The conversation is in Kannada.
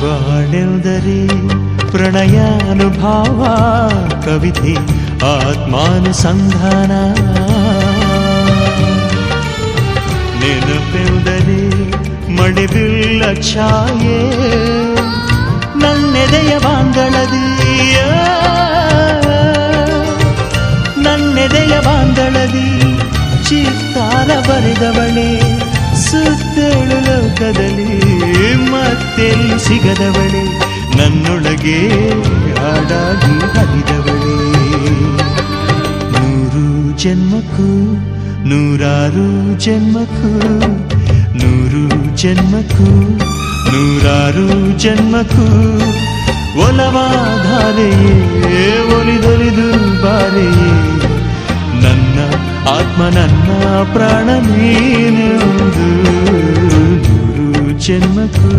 ಬಾಳೆವುದರಿ ಪ್ರಣಯಾನುಭಾವ ಕವಿತೆ ಆತ್ಮಾನುಸಂಧಾನ ನೆನಪೆವುದರಿ ಮಡಿಬಿಲ್ಲ ಛಾಯೆ ನನ್ನೆದೆಯ ಬಾಂದಳದಿಯ ನನ್ನೆದೆಯ ಬಾಂದಳದಿ ಚಿತ್ತಾರ ಬರೆದವಳೆ ಸುತ್ತೇಳು ಲೋಕದಲ್ಲಿ ಮತ್ತೆಲ್ಲಿ ಸಿಗದವಳೆ ನನ್ನೊಳಗೆ ಹಾಡಾಗಿ ಹರಿದವಳೆ ನೂರು ಜನ್ಮಕ್ಕೂ ನೂರಾರು ಜನ್ಮಕ್ಕೂ ನೂರು ಜನ್ಮಕ್ಕೂ ನೂರಾರು ಜನ್ಮಕ್ಕೂ ಒಲವಾಧಾರೆಯೇ ಒಲಿದೊಲಿದು ಬಾರೆಯೇ ನನ್ನ ಆತ್ಮ ನನ್ನ ಪ್ರಾಣ ನೀನೆಂದು ನೂರು ಜನ್ಮಕ್ಕೂ